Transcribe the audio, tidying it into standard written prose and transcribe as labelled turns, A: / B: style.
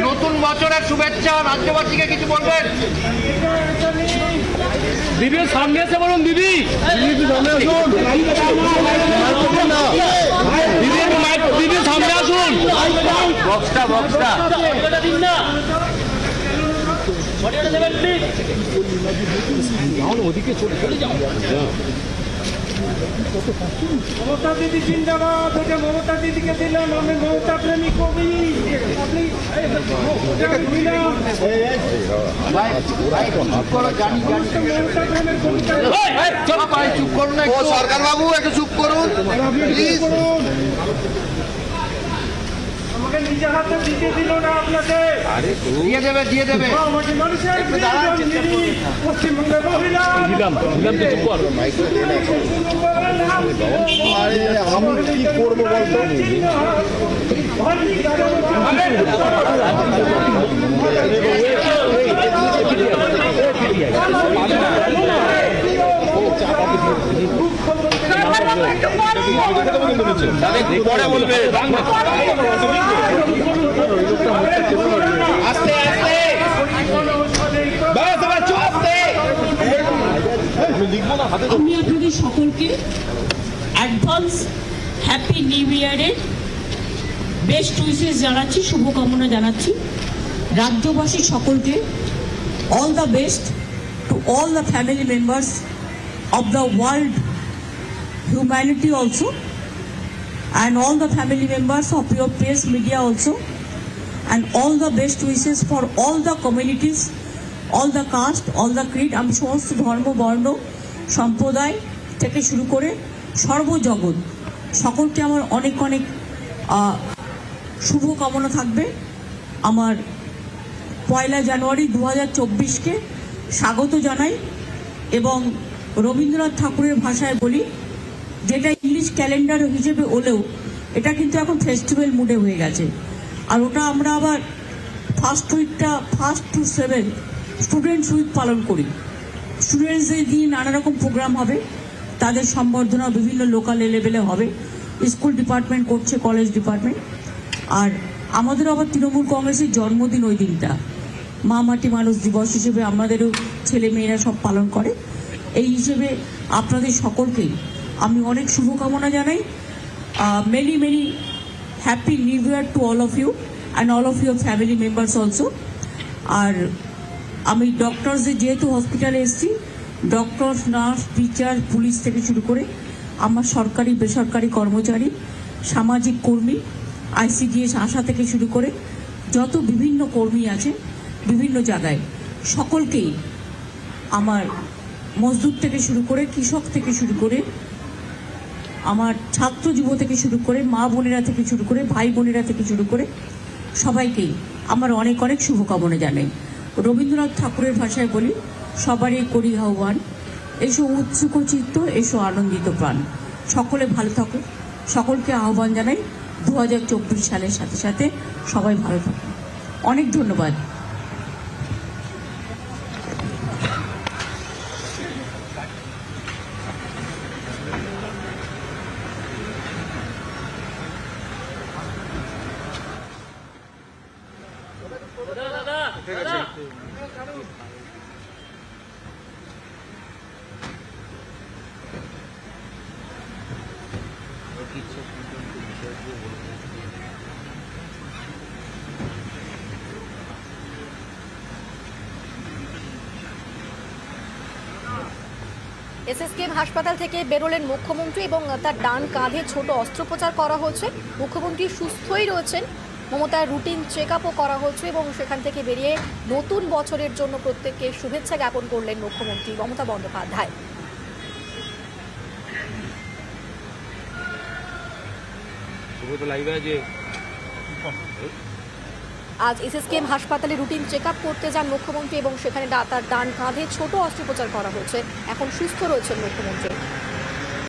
A: নতুন বছরের শুভেচ্ছা, রাজ্যবাসীকে কিছু বলবেন?
B: দিদি সামনে এসে বলুন, দিদি সামনে আসুন, দিদি সামনে আসুন,
A: বক্সটা
B: দিন না ওদিকে চলে যাও।
C: মমতা দিদি জিন্দাবাদ। মমতা দিদিকে দিলাম আমি, মমতা প্রেমী কবি।
A: সরকার বাবু একটু চুপ করুন,
C: আমাকে নিজের হাতে দিতে দিল না আপনাকে।
A: দিয়ে দেবে
C: আমাকে মানুষের পশ্চিমবঙ্গের মহিলা
D: আমি কি করবো বলতো?
B: পরে বলবে আস্তে আস্তে
E: আমি আপনাদের সকলকে অ্যাডভান্স হ্যাপি নিউ ইয়ারের বেস্ট উইশেস জানাচ্ছি, শুভকামনা জানাচ্ছি। রাজ্যবাসী সকলকে all the best to all the family members of the world humanity also, and all the family members of your press media also, and all the best wishes for all the communities, all the caste, all the creed. আমি সমস্ত ধর্ম বর্ণ সম্প্রদায় থেকে শুরু করে সর্বজগৎ সকলকে আমার অনেক অনেক শুভকামনা থাকবে। আমার 1 জানুয়ারি 2024-কে স্বাগত জানাই এবং রবীন্দ্রনাথ ঠাকুরের ভাষায় বলি, যেটা ইংলিশ ক্যালেন্ডার হিসেবে হলেও এটা কিন্তু এখন ফেস্টিভ্যাল মুডে হয়ে গেছে। আর ওটা আমরা আবার ফার্স্ট উইকটা 1st to 7 স্টুডেন্টস উইক পালন করি। স্টুডেন্টসদের দিয়ে নানা রকম প্রোগ্রাম হবে, তাদের সম্বর্ধনা বিভিন্ন লোকাল লেভেলে হবে, স্কুল ডিপার্টমেন্ট করছে, কলেজ ডিপার্টমেন্ট। আর আমাদের আবার তৃণমূল কংগ্রেসের জন্মদিন ওই দিনটা, মা মাটি মানুষ দিবস হিসেবে আমাদেরও ছেলে মেয়েরা সব পালন করে। এই হিসেবে আপনাদের সকলকেই আমি অনেক শুভকামনা জানাই। Many many happy new year to all of you and all of your family members also. আর আমি ডক্টরসদের যেহেতু হসপিটালে এসেছি, ডক্টরস, নার্স, টিচার, পুলিশ থেকে শুরু করে আমার সরকারি বেসরকারি কর্মচারী, সামাজিক কর্মী, ICDS আশা থেকে শুরু করে যত বিভিন্ন কর্মী আছে বিভিন্ন জায়গায়, সকলকেই আমার মজদুর থেকে শুরু করে, কৃষক থেকে শুরু করে, আমার ছাত্র যুব থেকে শুরু করে, মা বোনেরা থেকে শুরু করে, ভাই বোনেরা থেকে শুরু করে সবাইকেই আমার অনেক অনেক শুভকামনা জানাই। রবীন্দ্রনাথ ঠাকুরের ভাষায় বলি, সবারই করি আহ্বান, এসো উৎসুক চিত্ত, এসো আনন্দিত প্রাণ। সকলে ভালো থাকুক, সকলকে আহ্বান জানাই 2024 সালের সাথে সাথে সবাই ভালো থাকুন। অনেক ধন্যবাদ।
F: এসএসকেএম হাসপাতাল থেকে বেরোলেন মুখ্যমন্ত্রী এবং তার ডান কাঁধে ছোট অস্ত্রোপচার করা হচ্ছে। মুখ্যমন্ত্রী সুস্থই রয়েছেন, মমতার রুটিন চেক আপও করা হচ্ছে এবং সেখান থেকে বেরিয়ে নতুন বছরের জন্য প্রত্যেককে শুভেচ্ছা জ্ঞাপন করলেন মুখ্যমন্ত্রী মমতা বন্দ্যোপাধ্যায়। আজ এসএসকেএম হাসপাতালে রুটিন চেক আপ করতে যান মুখ্যমন্ত্রী এবং সেখানে তার ডান কাঁধে ছোট অস্ত্রোপচার করা হচ্ছে। এখন সুস্থ রয়েছেন মুখ্যমন্ত্রী।